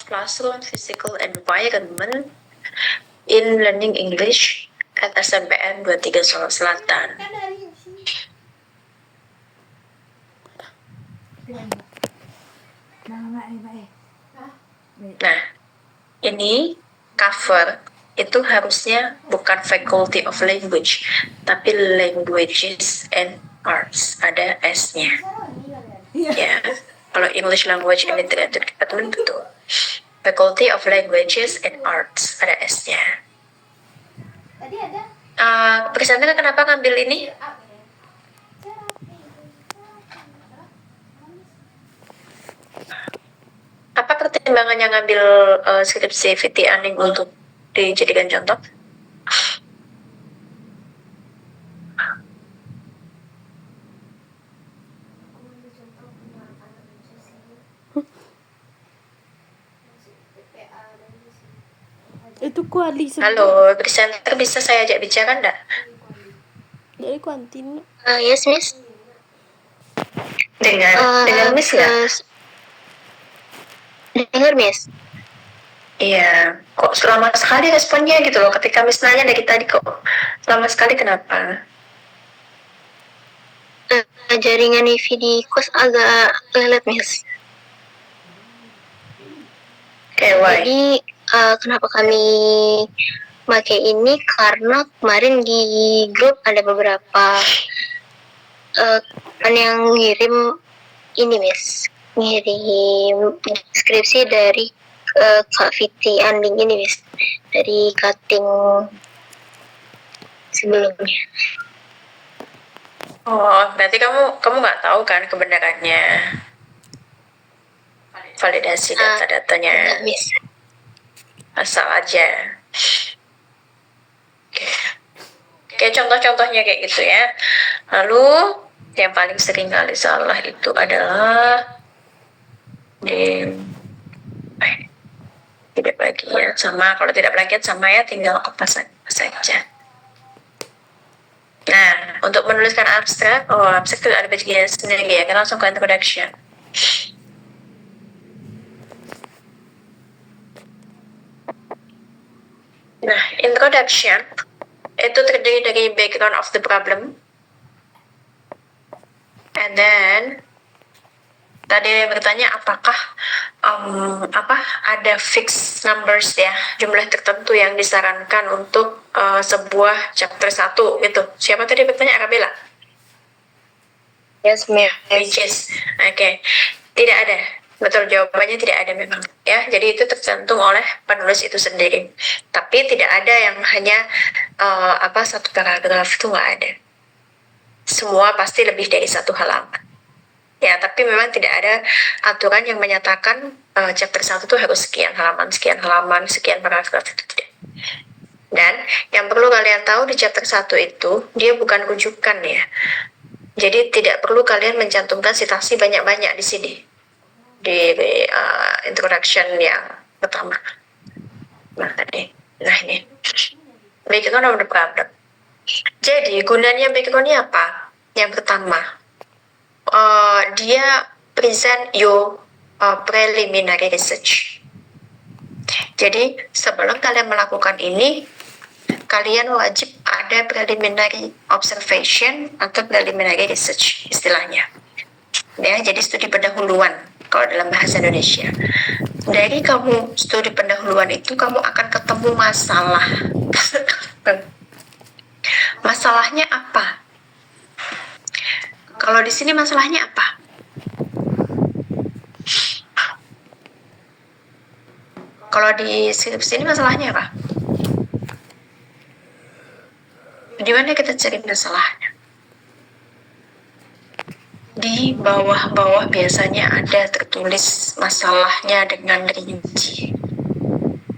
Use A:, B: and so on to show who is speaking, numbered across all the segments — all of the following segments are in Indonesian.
A: classroom physical environment in learning English at SMPN 23 Solo Selatan. Nah, ini cover itu harusnya bukan Faculty of Language, tapi Languages and Arts, ada S-nya. Ya, kalau English Language and Literature Department betul. Faculty of Languages and Arts, ada S-nya. Presenter kenapa ngambil ini? Apa pertimbangannya ngambil skripsi VT Aning untuk dijadikan contoh?
B: Itu kuali.
A: Halo, presenter bisa saya ajak bicara enggak?
B: Dari kantin.
C: Yes, Miss.
A: Dengar Miss nggak?
C: Dengar, Miss.
A: Iya, kok lama sekali responnya gitu loh. Ketika Miss nanya dari tadi kok lama sekali, kenapa?
C: Jaringan wifi di kos agak lelet, Miss.
A: Why?
C: Jadi kenapa kami pakai ini karena kemarin di grup ada beberapa yang ngirim ini, Miss, ngirim deskripsi dari Kak Fiti Anding ini, Miss, dari cutting sebelumnya.
A: Oh, berarti kamu nggak tahu kan kebenarannya, validasi data-datanya,
C: Miss.
A: asal aja. Oke, contoh-contohnya kayak gitu ya. Lalu yang paling sering kali salah itu adalah tidak bagian sama. Kalau tidak bagian sama ya tinggal apa saja. Nah, untuk menuliskan abstrak, abstrak itu ada bagian sendiri ya. Kita langsung ke introduction. Nah, introduction itu terdiri dari background of the problem, and then tadi bertanya apakah ada fixed numbers ya, jumlah tertentu yang disarankan untuk sebuah chapter 1 gitu. Siapa tadi bertanya? Arabella?
C: Yes, Miss.
A: Oke. Tidak ada. Betul, jawabannya tidak ada memang ya. Jadi itu tercantum oleh penulis itu sendiri. Tapi tidak ada yang hanya satu paragraf, itu nggak ada. Semua pasti lebih dari satu halaman. Ya, tapi memang tidak ada aturan yang menyatakan chapter 1 itu harus sekian halaman, sekian paragraf, itu tidak. Dan yang perlu kalian tahu di chapter 1 itu dia bukan rujukan ya. Jadi tidak perlu kalian mencantumkan citasi banyak-banyak di sini. Di introduction yang pertama. Nah ini background of the problem. Jadi gunanya backgroundnya apa? Yang pertama, dia present your preliminary research. Jadi sebelum kalian melakukan ini, kalian wajib ada preliminary observation atau preliminary research istilahnya. Ya, jadi studi pendahuluan kalau dalam bahasa Indonesia. Dari kamu studi pendahuluan itu kamu akan ketemu masalah. Masalahnya apa? Kalau di sini masalahnya apa? Kalau di skripsi ini masalahnya apa? Di mana kita cari masalahnya? Di bawah-bawah biasanya ada tertulis masalahnya dengan rinci.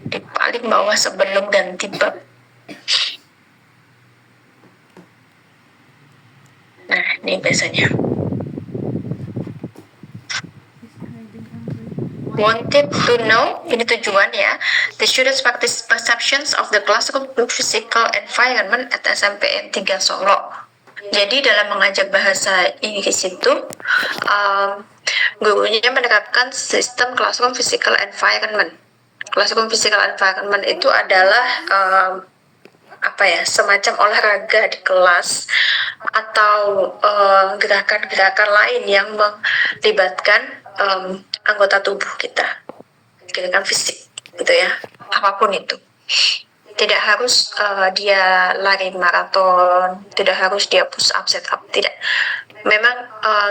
A: Di paling bawah sebelum ganti bab. Nah, ini biasanya. Wanted to know, ini tujuan ya. The students practice perceptions of the classical physical environment at SMPN 3 Solo. Jadi dalam mengajak bahasa Inggris itu gurunya menerapkan sistem classroom physical environment. Classroom physical environment itu adalah semacam olahraga di kelas atau gerakan-gerakan lain yang melibatkan anggota tubuh kita, gerakan fisik gitu ya, apapun itu. Tidak harus dia lari maraton, tidak harus dia push up, set up, tidak. Memang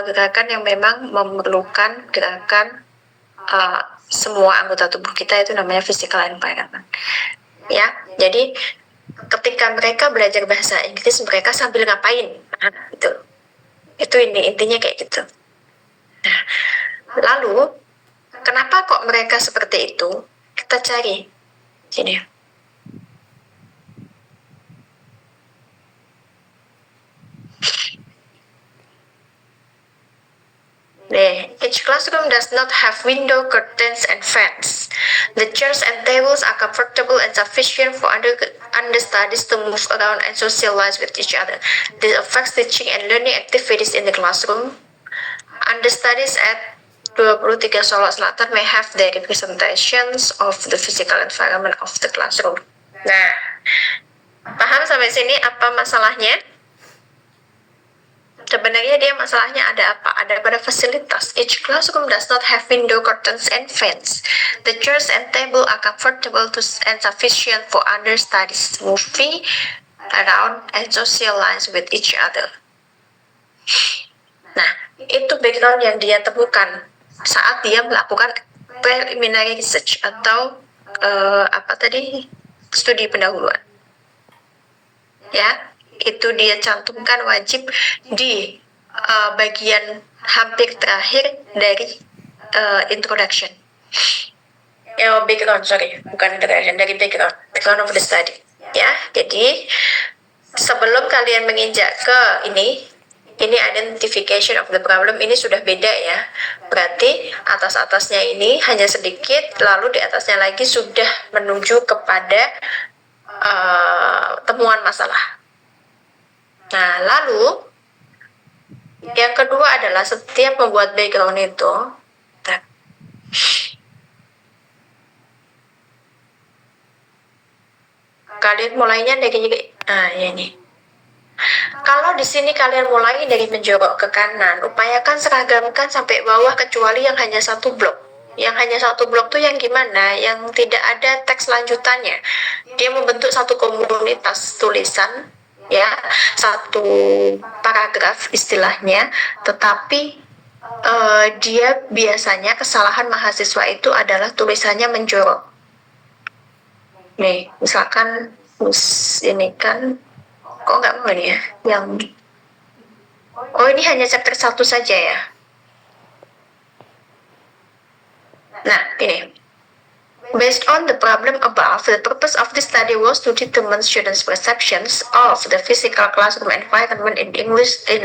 A: gerakan yang memang memerlukan gerakan semua anggota tubuh kita, itu namanya physical environment. Ya, jadi ketika mereka belajar bahasa Inggris, mereka sambil ngapain? Nah, itu ini intinya kayak gitu. Nah, lalu kenapa kok mereka seperti itu? Kita cari sini. Each classroom does not have window, curtains, and fans. The chairs and tables are comfortable and sufficient for understudies to move around and socialize with each other. This affects teaching and learning activities in the classroom. Understudies at 23 Solo Selatan may have their representations of the physical environment of the classroom. Nah, paham sampai sini apa masalahnya? Sebenarnya dia masalahnya ada apa? Ada pada fasilitas. Each classroom does not have window, curtains, and fans. The chairs and table are comfortable and sufficient for understudies moving around and socialize with each other. Nah, itu background yang dia temukan saat dia melakukan preliminary research atau studi pendahuluan. Ya, itu dia cantumkan wajib di bagian hampir terakhir dari introduction. Bukan introduction, dari background of the study. Ya, jadi sebelum kalian menginjak ke ini identification of the problem, ini sudah beda ya. Berarti atas-atasnya ini hanya sedikit, lalu di atasnya lagi sudah menuju kepada temuan masalah. Nah, lalu yang kedua adalah setiap membuat background itu, kalian mulainya dari ini. Kalau di sini kalian mulai dari menjorok ke kanan, upayakan seragamkan sampai bawah kecuali yang hanya satu blok. Yang hanya satu blok tuh yang gimana? Yang tidak ada teks lanjutannya. Dia membentuk satu komunitas tulisan, ya, satu paragraf istilahnya, tetapi dia biasanya kesalahan mahasiswa itu adalah tulisannya menjorok. Nih, misalkan ini kan kok nggak mau nih ya, ini hanya chapter 1 saja ya. Nah, ini. Based on the problem above, the purpose of this study was to determine students' perceptions of the physical classroom environment in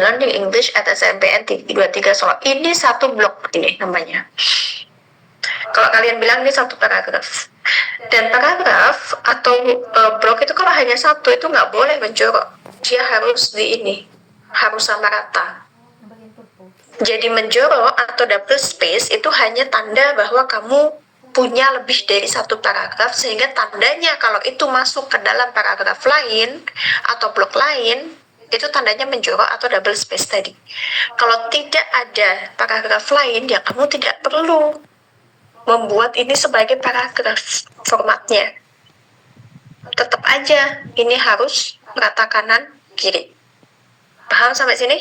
A: learning English at SNMPTN 23 Solo. Ini satu blok ini namanya. Kalau kalian bilang ini satu paragraf. Dan paragraf atau blok itu kalau hanya satu itu nggak boleh menjorok. Dia harus harus sama rata. Jadi menjorok atau double space itu hanya tanda bahwa kamu punya lebih dari satu paragraf, sehingga tandanya kalau itu masuk ke dalam paragraf lain atau blok lain, itu tandanya menjorok atau double space tadi. Kalau tidak ada paragraf lain, ya kamu tidak perlu membuat ini sebagai paragraf formatnya. Tetap aja ini harus rata kanan kiri. Paham sampai sini?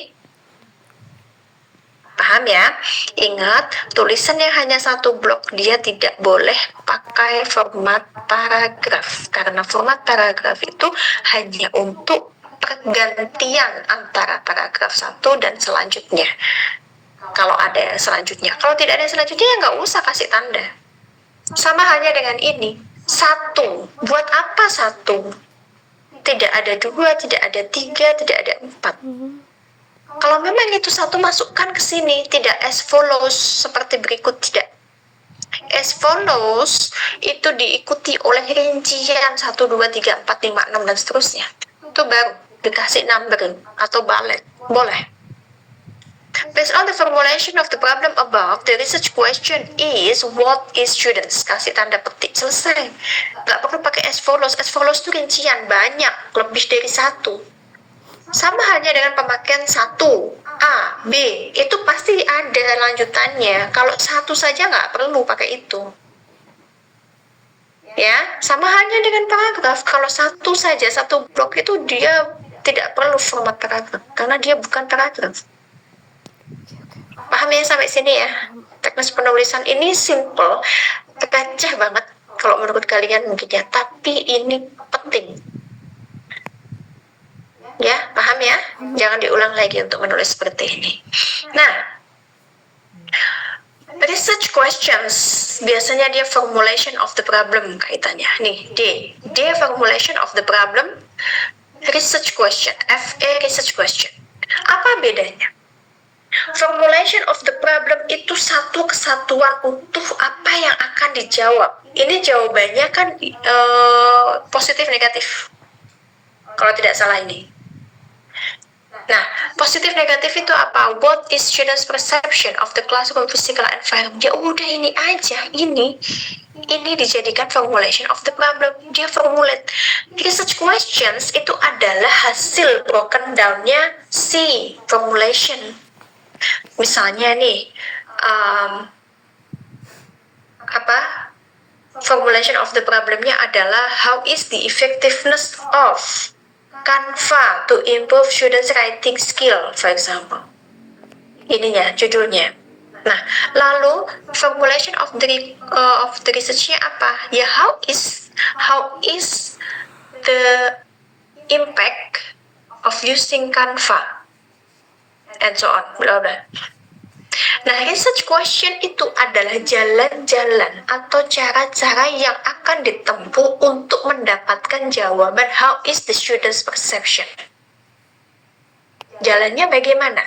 A: Paham ya? Ingat, tulisan yang hanya satu blok, dia tidak boleh pakai format paragraf. Karena format paragraf itu hanya untuk pergantian antara paragraf satu dan selanjutnya. Kalau ada selanjutnya. Kalau tidak ada selanjutnya, ya nggak usah kasih tanda. Sama halnya dengan ini. Satu. Buat apa satu? Tidak ada dua, tidak ada tiga, tidak ada empat. Kalau memang itu satu, masukkan ke sini, tidak as follows seperti berikut, tidak. As follows itu diikuti oleh rincian 1, 2, 3, 4, 5, 6 dan seterusnya. Itu baru dikasih numbering atau balet, boleh. Based on the formulation of the problem above, the research question is what is students? Kasih tanda petik, selesai. Nggak perlu pakai as follows. As follows itu rincian, banyak, lebih dari satu. Sama halnya dengan pemakaian satu, A, B, itu pasti ada lanjutannya. Kalau satu saja nggak perlu pakai itu. Ya, sama halnya dengan paragraf. Kalau satu saja, satu blok itu dia tidak perlu format paragraf, karena dia bukan paragraf. Paham ya sampai sini ya? Teknis penulisan ini simple, receh banget kalau menurut kalian mungkin ya, tapi ini penting. Ya, paham ya? Jangan diulang lagi untuk menulis seperti ini. Nah, research questions biasanya dia formulation of the problem kaitannya. Nih, D formulation of the problem, research question, FA research question. Apa bedanya? Formulation of the problem itu satu kesatuan utuh apa yang akan dijawab. Ini jawabannya kan positif negatif. Kalau tidak salah ini. Nah, positif negatif itu apa? What is students' perception of the classroom physical environment? Ya udah ini aja, ini dijadikan formulation of the problem. Dia formulate. Research questions itu adalah hasil broken down-nya si formulation. Misalnya nih, formulation of the problemnya adalah how is the effectiveness of Canva to improve students writing skill, for example. Ininya, judulnya. Nah, lalu formulation of the research-nya apa? Ya, how is the impact of using Canva, and so on, bla bla. Nah, research question itu adalah jalan-jalan atau cara-cara yang akan ditempuh untuk mendapatkan jawaban how is the student's perception. Jalannya bagaimana?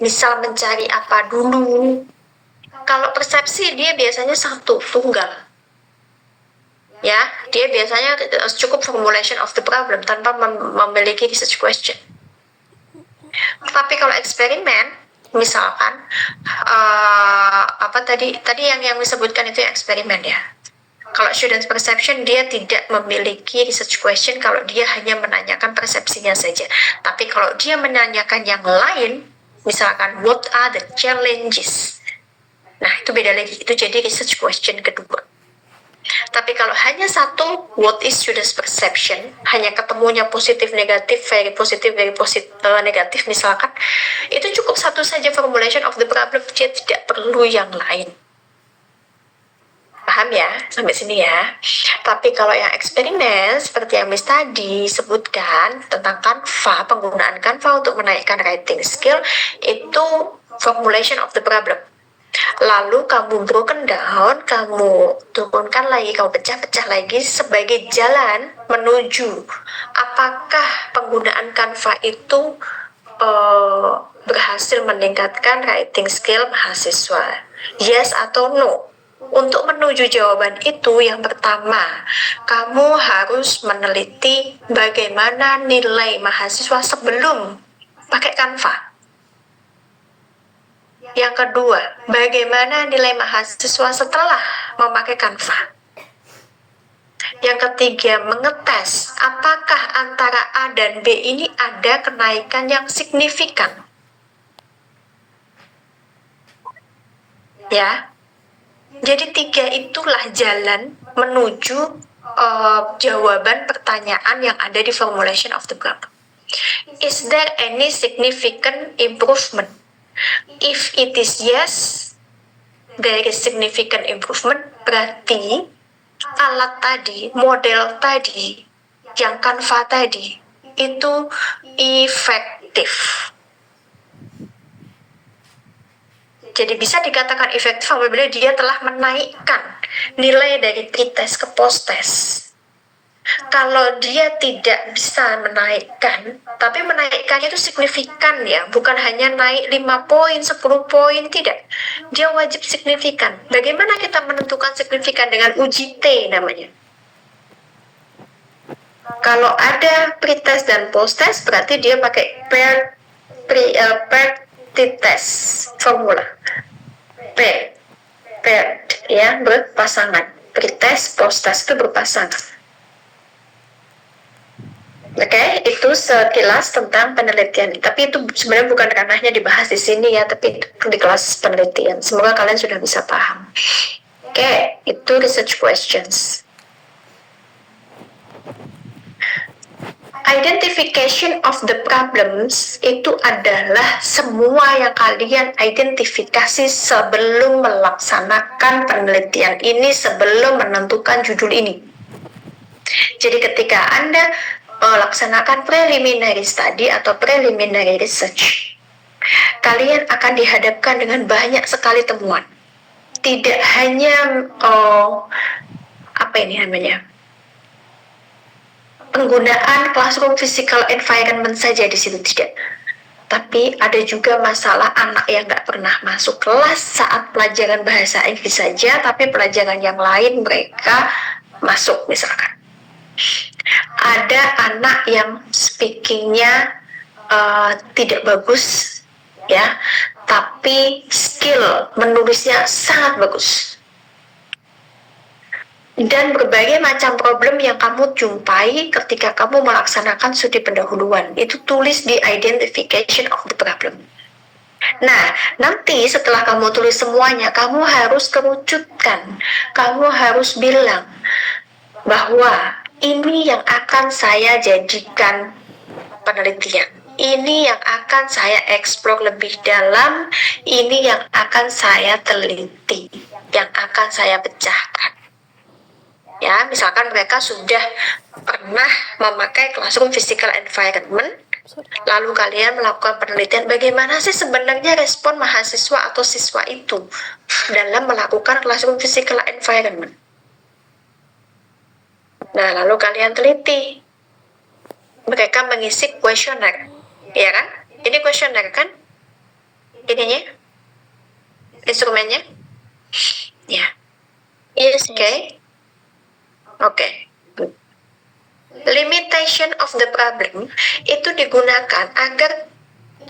A: Misal mencari apa dulu. Kalau persepsi dia biasanya satu, tunggal. Ya, dia biasanya cukup formulation of the problem tanpa memiliki research question. Tapi kalau eksperimen, misalkan tadi yang disebutkan itu eksperimen ya. Kalau students perception dia tidak memiliki research question kalau dia hanya menanyakan persepsinya saja. Tapi kalau dia menanyakan yang lain, misalkan what are the challenges? Nah, itu beda lagi. Itu jadi research question kedua. Tapi kalau hanya satu, what is students perception, hanya ketemunya positif negatif, very positif negatif misalkan, itu cukup satu saja formulation of the problem, dia tidak perlu yang lain. Paham ya sampai sini ya? Tapi kalau yang eksperimen seperti yang Miss tadi sebutkan tentang Canva, penggunaan Canva untuk menaikkan writing skill, itu formulation of the problem. Lalu kamu broken down, kamu turunkan lagi, kamu pecah-pecah lagi sebagai jalan menuju apakah penggunaan Canva itu berhasil meningkatkan writing skill mahasiswa, yes atau no. Untuk menuju jawaban itu, yang pertama, kamu harus meneliti bagaimana nilai mahasiswa sebelum pakai Canva. Yang kedua, bagaimana nilai mahasiswa setelah memakai Canva. Yang ketiga, mengetes apakah antara A dan B ini ada kenaikan yang signifikan. Ya, jadi 3 itulah jalan menuju jawaban pertanyaan yang ada di formulation of the problem. Is there any significant improvement? If it is yes, there is significant improvement, berarti alat tadi, model tadi, yang Canva tadi, itu efektif. Jadi bisa dikatakan efektif apabila dia telah menaikkan nilai dari pretest ke posttest. Kalau dia tidak bisa menaikkan, tapi menaikkannya itu signifikan ya, bukan hanya naik 5 poin, 10 poin, tidak. Dia wajib signifikan. Bagaimana kita menentukan signifikan? Dengan uji T namanya. Kalau ada pretest dan posttest, berarti dia pakai paired Pretest formula. Paired ya, berpasangan. Pretest, posttest itu berpasangan. Oke, itu sekilas tentang penelitian. Tapi itu sebenarnya bukan ranahnya dibahas di sini ya, tapi itu di kelas penelitian. Semoga kalian sudah bisa paham. Oke, itu research questions. Identification of the problems itu adalah semua yang kalian identifikasi sebelum melaksanakan penelitian ini, sebelum menentukan judul ini. Jadi ketika Anda laksanakan preliminary study atau preliminary research, kalian akan dihadapkan dengan banyak sekali temuan. Tidak hanya penggunaan classroom physical environment saja di situ, tidak. Tapi ada juga masalah anak yang nggak pernah masuk kelas saat pelajaran bahasa Inggris saja, tapi pelajaran yang lain mereka masuk misalkan. Ada anak yang speakingnya tidak bagus, ya, tapi skill menulisnya sangat bagus. Dan berbagai macam problem yang kamu jumpai ketika kamu melaksanakan studi pendahuluan, itu tulis di identification of the problem. Nah, nanti setelah kamu tulis semuanya, kamu harus kerucutkan, kamu harus bilang bahwa ini yang akan saya jadikan penelitian, ini yang akan saya eksplor lebih dalam, ini yang akan saya teliti, yang akan saya pecahkan. Ya, misalkan mereka sudah pernah memakai classroom physical environment, lalu kalian melakukan penelitian bagaimana sih sebenarnya respon mahasiswa atau siswa itu dalam melakukan classroom physical environment. Nah, lalu kalian teliti. Mereka mengisi kuesioner, ya kan? Ini kuesioner kan? Ininya? Instrumennya? Ya.
C: Yes.
A: Oke. Limitation of the problem itu digunakan agar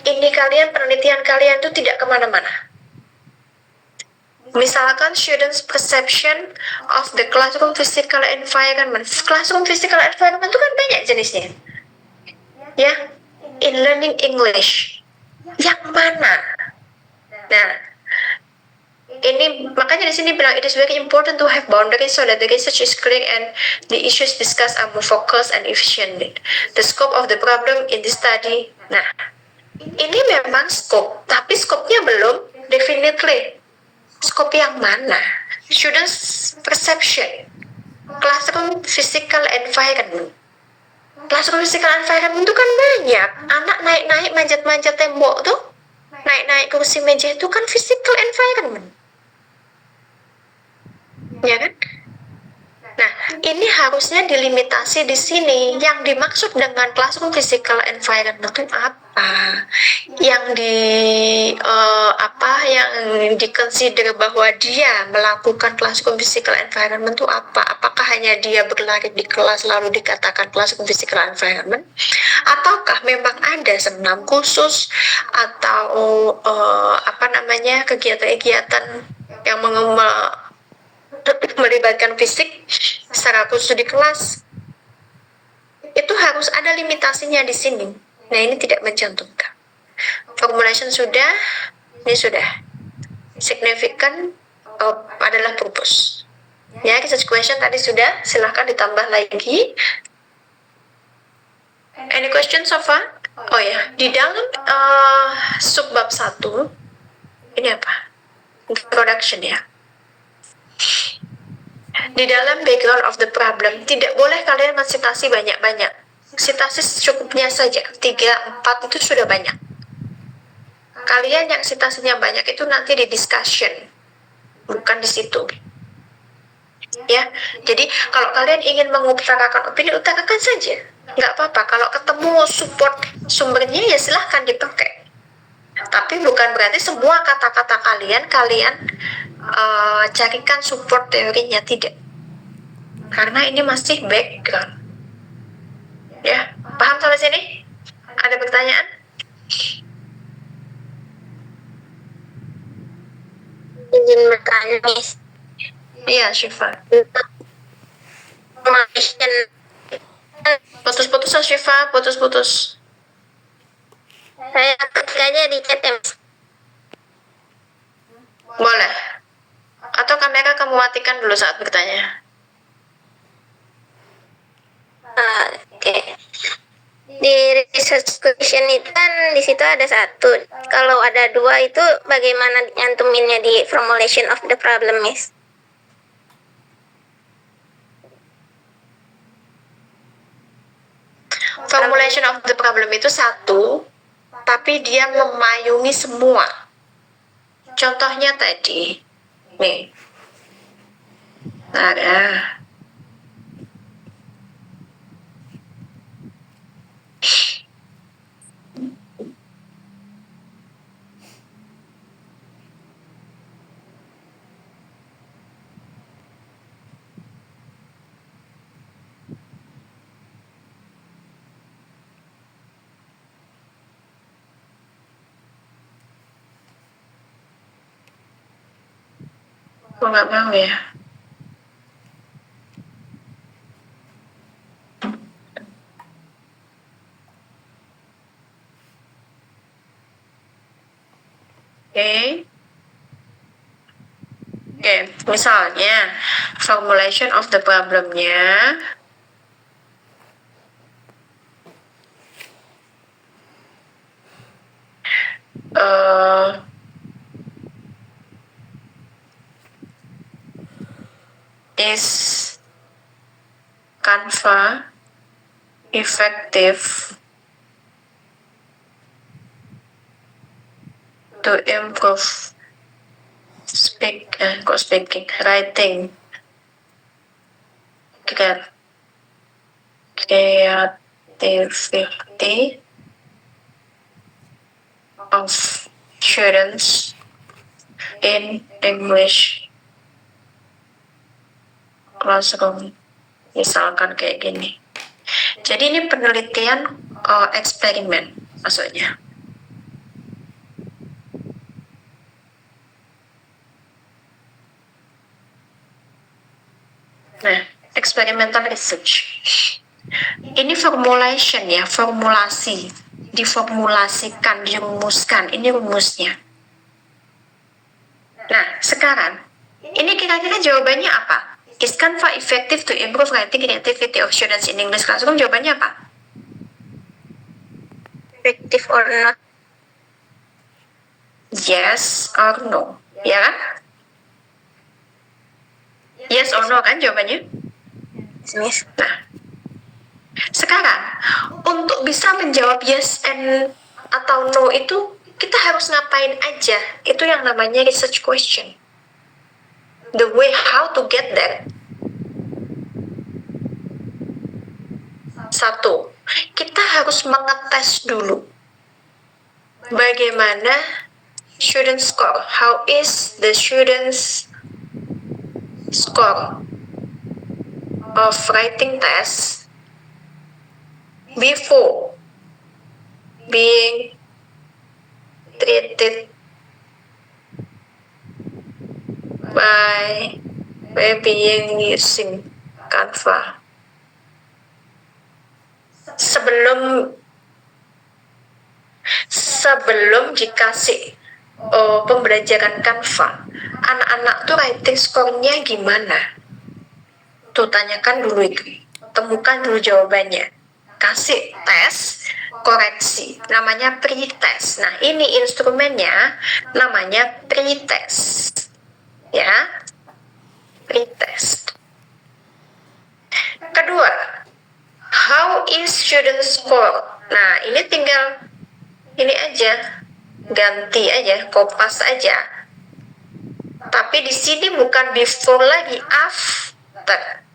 A: penelitian kalian itu tidak kemana-mana. Misalkan students perception of the classroom physical environment. Classroom physical environment itu kan banyak jenisnya. Ya, in learning English. Yang mana? Nah, ini makanya di sini bilang it is very important to have boundaries so that the research is clear and the issues discussed are more focused and efficient. The scope of the problem in this study. Nah, ini memang scope, tapi scope-nya belum definitely. Scope yang mana? Students perception, classroom physical environment. Classroom physical environment itu kan banyak. Anak naik-naik manjat-manjat tembok tuh, naik-naik kursi meja itu kan physical environment. Ya kan? Nah, ini harusnya dilimitasi di sini. Yang dimaksud dengan classroom physical environment itu apa? Yang yang dikonsider bahwa dia melakukan classroom physical environment itu apa? Apakah hanya dia berlari di kelas lalu dikatakan classroom physical environment? Ataukah memang ada senam khusus atau kegiatan-kegiatan yang melibatkan fisik secara khusus di kelas? Itu harus ada limitasinya di sini. Nah, ini tidak mencantumkan. Formulation sudah, ini sudah. Significant adalah purpose. Ya, research question tadi sudah, silahkan ditambah lagi. Any question so far? Oh ya, di dalam subbab 1, ini apa? Introduction ya. Di dalam background of the problem, tidak boleh kalian mensitasi banyak-banyak. Sitasi secukupnya saja, 3-4 itu sudah banyak. Kalian yang sitasinya banyak itu nanti di discussion, bukan di situ. Ya, jadi kalau kalian ingin mengutarakan opini, utarakan saja. Nggak apa-apa, kalau ketemu support sumbernya ya silahkan dipakai. Tapi bukan berarti semua kata-kata kalian carikan support teorinya, tidak. Karena ini masih background. Ya, paham sampai sini? Ada pertanyaan?
C: izin bertanya, Miss.
A: Iya, Syifa.
C: Untuk formulation
A: Putus-putus, Syifa, putus-putus.
C: saya ketik aja di chat ya, Miss.
A: Boleh. Atau kamera kamu matikan dulu saat bertanya.
C: Oke. Di research question itu kan di situ ada satu. Kalau ada dua itu bagaimana nyantuminnya di formulation of the problem, Miss?
A: Formulation of the problem itu satu, tapi dia memayungi semua. Contohnya tadi, nih. Ada. Gue nggak mau ya. Oke. Oke, misalnya formulation of the problemnya is Canva effective to improve writing creativity of students in English classroom, misalkan kayak gini. Jadi ini penelitian eksperimen maksudnya. Nah, experimental research. Ini formulation ya, formulasi, diformulasikan, dirumuskan. Ini rumusnya. Nah, sekarang ini kira-kira jawabannya apa? Is Canva effective to improve writing creativity of students in English classroom? Jawabannya apa?
C: Effective or not?
A: Yes or no, ya kan? Yes or no kan jawabannya?
C: Miss.
A: Nah, sekarang untuk bisa menjawab yes and atau no itu kita harus ngapain aja? Itu yang namanya research question. The way how to get there. Satu, kita harus mengetes dulu bagaimana student score. How is the students score of writing test before being treated by being using Canva. Sebelum dikasih pembelajaran Canva, anak-anak tuh writing score-nya gimana? Tuh tanyakan dulu itu, temukan dulu jawabannya, kasih tes koreksi, namanya pre-test. Nah ini instrumennya namanya pre-test, ya, pre-test. Kedua, how is student score? Nah ini tinggal ini aja, ganti aja, kopas aja. Tapi di sini bukan before lagi, after.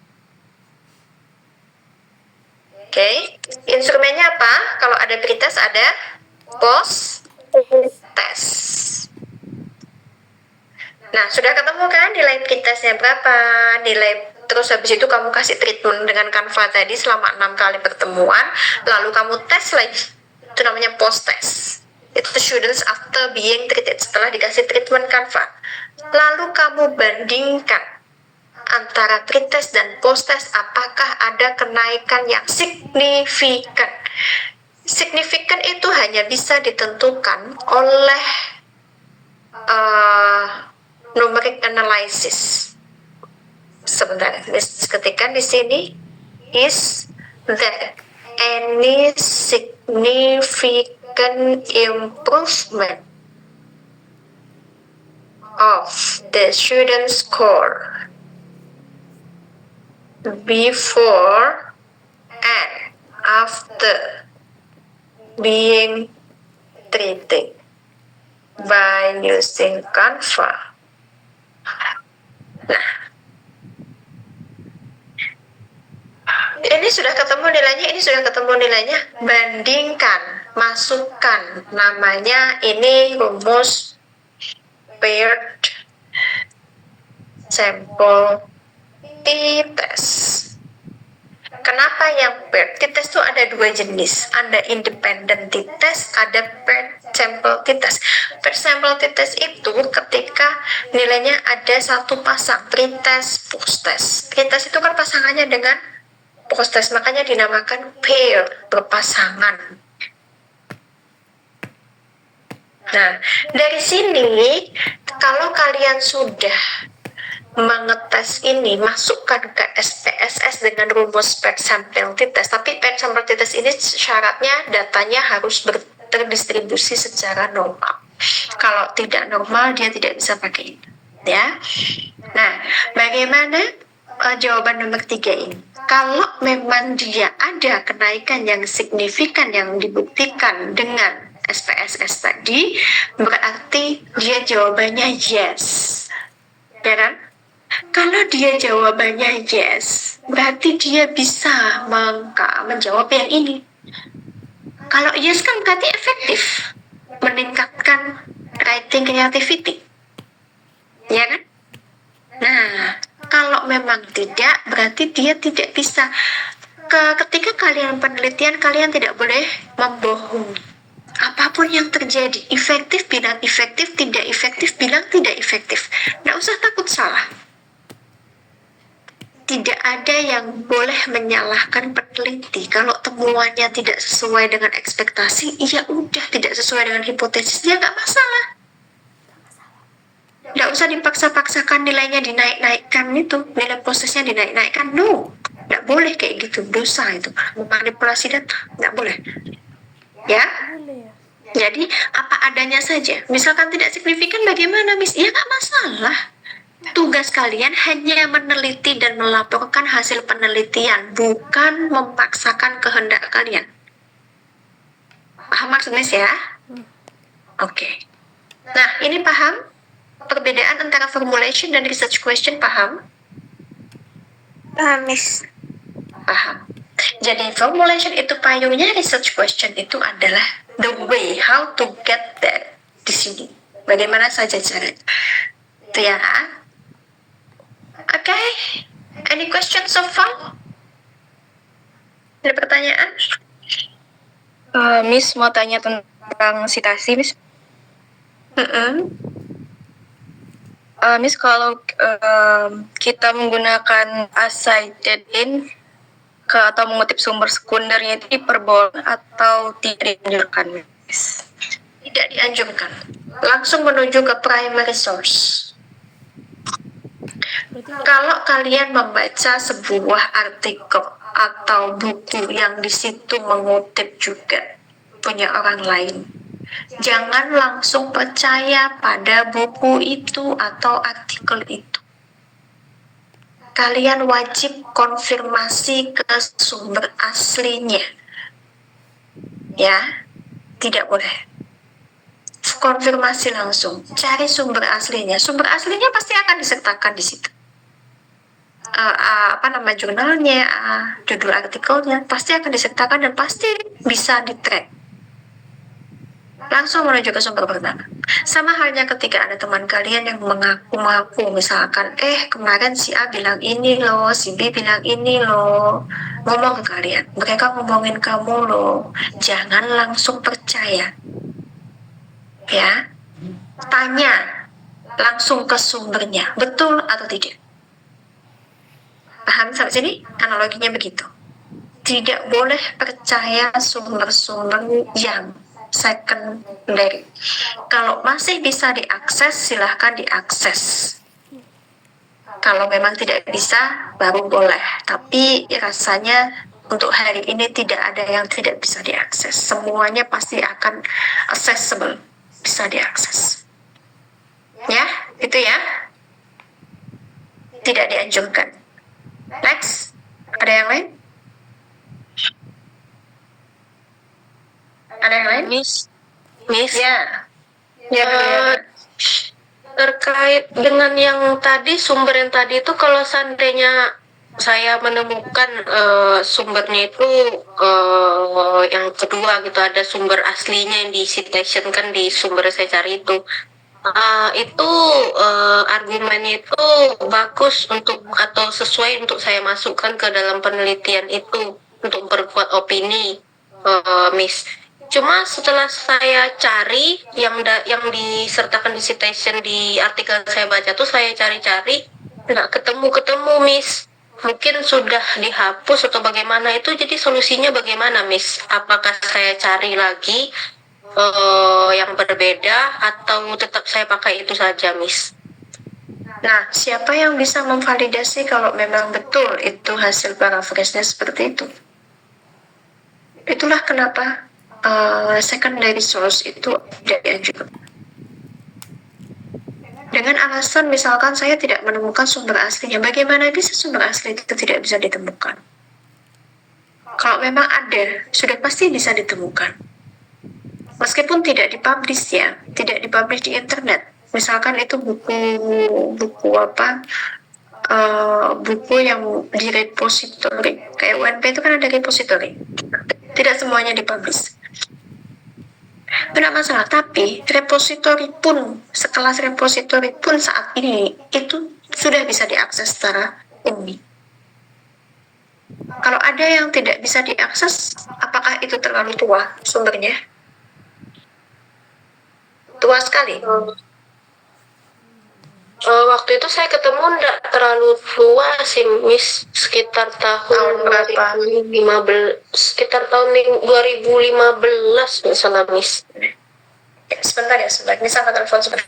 A: Oke, instrumennya apa? Kalau ada pretest ada post test. Nah, sudah ketemu kan nilai pretestnya berapa? Terus habis itu kamu kasih treatment dengan Canva tadi selama 6 kali pertemuan, lalu kamu tes lagi. Itu namanya post test. itu students after being treated, setelah dikasih treatment Canva. Lalu kamu bandingkan antara pretest dan post-test, apakah ada kenaikan yang signifikan. Signifikan itu hanya bisa ditentukan oleh numeric analysis. Sebentar, ketikkan di sini, is there any significant improvement of the student score before and after being treated by using Canva. Nah, ini sudah ketemu nilainya, bandingkan, masukkan namanya, ini rumus paired sample t-test. Kenapa yang paired t-test itu ada dua jenis, ada independent t-test, ada paired sample t-test. Paired sample t-test itu ketika nilainya ada satu pasang, pretest, post-test. Pretest itu kan pasangannya dengan post-test, makanya dinamakan pair, berpasangan. Nah, dari sini kalau kalian sudah mengetes ini, masukkan ke SPSS dengan rumus paired sample t-test. Tapi paired sample t-test ini syaratnya datanya harus terdistribusi secara normal. Kalau tidak normal, dia tidak bisa pakai ini. Ya. Nah, bagaimana jawaban nomor 3 ini? Kalau memang dia ada kenaikan yang signifikan yang dibuktikan dengan SPSS tadi, berarti dia jawabannya yes. Ya kan? Kalau dia jawabannya yes, berarti dia bisa menjawab yang ini. Kalau yes kan berarti efektif, meningkatkan writing creativity. Ya kan? Nah, kalau memang tidak, berarti dia tidak bisa. Ketika kalian penelitian, kalian tidak boleh membohongi. Apapun yang terjadi, efektif bilang efektif, tidak efektif bilang tidak efektif. Nggak usah takut salah. Tidak ada yang boleh menyalahkan peneliti. Kalau temuannya tidak sesuai dengan ekspektasi, ya udah, tidak sesuai dengan hipotesis, ya nggak masalah. Nggak usah dipaksa-paksakan nilainya dinaik-naikkan itu, nilai prosesnya dinaik-naikkan. No, nggak boleh kayak gitu, dosa itu. Memanipulasi data, nggak boleh. Ya?
B: Boleh ya?
A: Jadi apa adanya saja. Misalkan tidak signifikan bagaimana, Miss? Ya nggak masalah. Tugas kalian hanya meneliti dan melaporkan hasil penelitian, bukan memaksakan kehendak kalian. Paham maksud Miss ya? Oke. Nah, ini paham? Perbedaan antara formulation dan research question paham?
C: Paham, Miss.
A: Paham. Jadi formulation itu payungnya, research question itu adalah the way how to get there di sini. Bagaimana saja caranya. Itu ya. Okay. Any questions so far? Ada pertanyaan?
D: Miss mau tanya tentang citasi, Miss. Miss, kalau kita menggunakan cited in atau mengutip sumber sekundernya itu diperbolehkan atau tidak dianjurkan, Miss?
A: Tidak dianjurkan. Langsung menuju ke primary source. Kalau kalian membaca sebuah artikel atau buku yang di situ mengutip juga punya orang lain, jangan langsung percaya pada buku itu atau artikel itu. Kalian wajib konfirmasi ke sumber aslinya. Ya, tidak boleh. Konfirmasi langsung, cari sumber aslinya. Sumber aslinya pasti akan disertakan di situ. Jurnalnya, judul artikelnya pasti akan disertakan dan pasti bisa di-track. Langsung menuju ke sumber pertama. Sama halnya ketika ada teman kalian yang mengaku-ngaku, misalkan, kemarin si A bilang ini loh, si B bilang ini loh, ngomong ke kalian, mereka ngomongin kamu loh, jangan langsung percaya. Ya, tanya langsung ke sumbernya, betul atau tidak. Paham sampai sini? Analoginya begitu. Tidak boleh percaya sumber-sumber yang secondary. Kalau masih bisa diakses, silahkan diakses. Kalau memang tidak bisa, baru boleh. Tapi rasanya untuk hari ini tidak ada yang tidak bisa diakses. Semuanya pasti akan accessible, bisa diakses. Ya, itu ya. Tidak dianjurkan. Next, ada yang lain? Ada yang lain?
E: Miss,
A: Ya. Ya,
E: terkait dengan yang tadi, sumber yang tadi itu, kalau seandainya saya menemukan sumbernya itu yang kedua gitu, ada sumber aslinya yang di citation kan di sumber saya cari itu. Argumennya itu bagus untuk atau sesuai untuk saya masukkan ke dalam penelitian itu untuk memperkuat opini, Miss. Cuma setelah saya cari yang disertakan di citation di artikel saya baca tuh, saya cari-cari nggak ketemu, Miss. Mungkin sudah dihapus atau bagaimana itu, jadi solusinya bagaimana, Miss? Apakah saya cari lagi yang berbeda atau tetap saya pakai itu saja, Miss?
A: Nah, siapa yang bisa memvalidasi kalau memang betul itu hasil paraphrase-nya seperti itu? Itulah kenapa secondary source itu tidak dianjurkan. Dengan alasan misalkan saya tidak menemukan sumber aslinya, bagaimana bisa sumber asli itu tidak bisa ditemukan? Kalau memang ada, sudah pasti bisa ditemukan. Meskipun tidak dipublish ya, tidak dipublish di internet. Misalkan itu buku apa? Buku yang di repository, kayak UNP itu kan ada repository. Tidak semuanya dipublish. Tidak masalah, tapi repository pun, sekelas repository pun saat ini itu sudah bisa diakses secara umum. Kalau ada yang tidak bisa diakses, apakah itu terlalu tua sumbernya? Tua sekali.
E: Waktu itu saya ketemu enggak terlalu tua sih, Miss, sekitar tahun
A: berapa?
E: 2015, sekitar tahun 2015 misalnya, Miss.
A: Ya, sebentar. Ini sama telepon sebentar.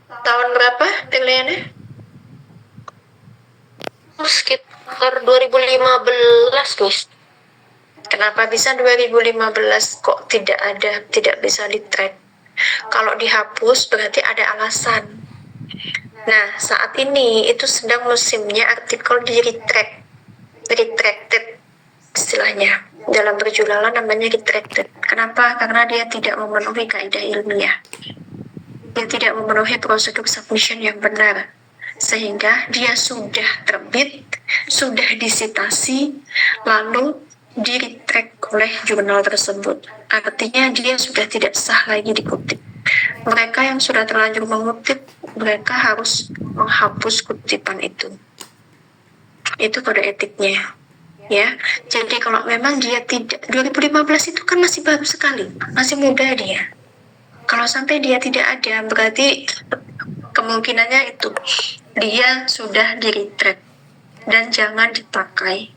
A: Tahun berapa penilaiannya?
E: Sekitar 2015, Miss.
A: Kenapa bisa 2015 kok tidak bisa di-track? Kalau dihapus berarti ada alasan. Nah, saat ini itu sedang musimnya artikel di retracted istilahnya. Dalam berjulalan namanya retracted. Kenapa? Karena dia tidak memenuhi kaidah ilmiah. Dia tidak memenuhi prosedur submission yang benar. Sehingga dia sudah terbit, sudah disitasi, lalu di-retract oleh jurnal tersebut. Artinya dia sudah tidak sah lagi dikutip. Mereka yang sudah terlanjur mengutip, mereka harus menghapus kutipan itu. Itu kode etiknya. Ya, jadi kalau memang dia tidak, 2015 itu kan masih baru sekali, masih muda dia. Kalau sampai dia tidak ada, berarti kemungkinannya itu dia sudah di-retract dan jangan dipakai.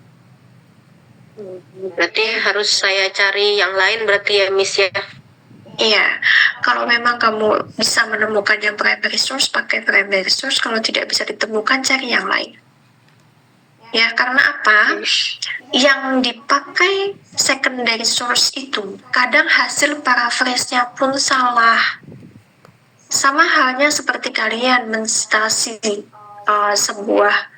E: Berarti harus saya cari yang lain berarti ya, Miss ya?
A: Iya, kalau memang kamu bisa menemukan yang primary source, pakai primary source. Kalau tidak bisa ditemukan, cari yang lain. Ya, karena apa? Yang dipakai secondary source itu kadang hasil paraphrase-nya pun salah. Sama halnya seperti kalian mensitasi sebuah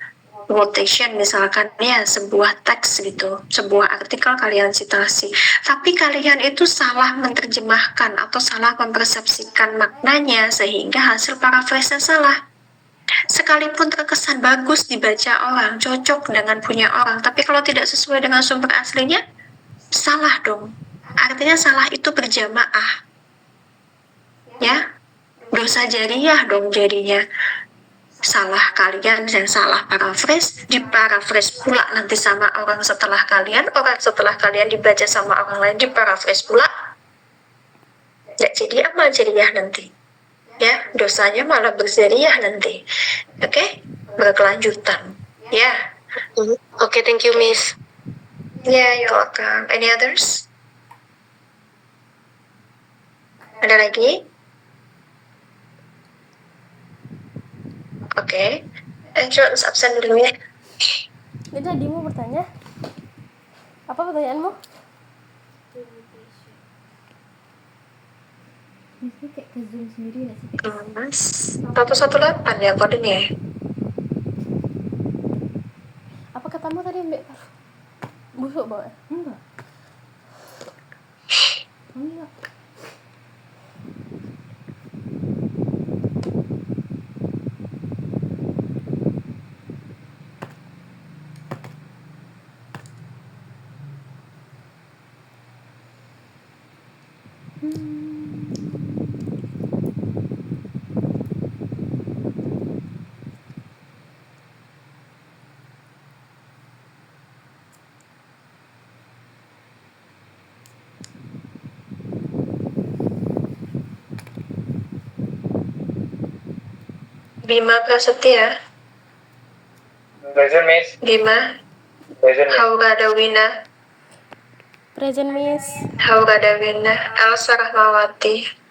A: quotation misalkan ya, sebuah teks gitu, sebuah artikel kalian citasi, tapi kalian itu salah menerjemahkan atau salah mempersepsikan maknanya sehingga hasil paraphrase salah. Sekalipun terkesan bagus dibaca orang, cocok dengan punya orang, tapi kalau tidak sesuai dengan sumber aslinya, salah dong. Artinya salah itu berjamaah. Ya, dosa jariah dong jadinya. Salah kalian dan salah paraphrase, diparaphrase pula nanti sama orang setelah kalian dibaca sama orang lain, diparaphrase pula. Nggak jadi amal jariah nanti. Ya, dosanya malah berjariah nanti. Oke? Berkelanjutan. Ya.
E: Oke, thank you, Miss.
A: Ya, you're welcome. Any others? Ada lagi? Oke. Jones absen dulu ya.
B: Ini tadi mau bertanya. Apa pertanyaanmu?
F: Biasanya kayak ke Zoom sendiri nggak sih?
A: Mas, 118 ya kodenya.
B: Apa katamu tadi Mbak? Busuk banget.
F: Enggak. Enggak.
A: Bima Prasetya.
G: Present, Miss.
A: Bima.
G: Present, Miss.
A: Hauradawina.
B: Present Miss.
A: Hauradawina. Elsa Rahmawati.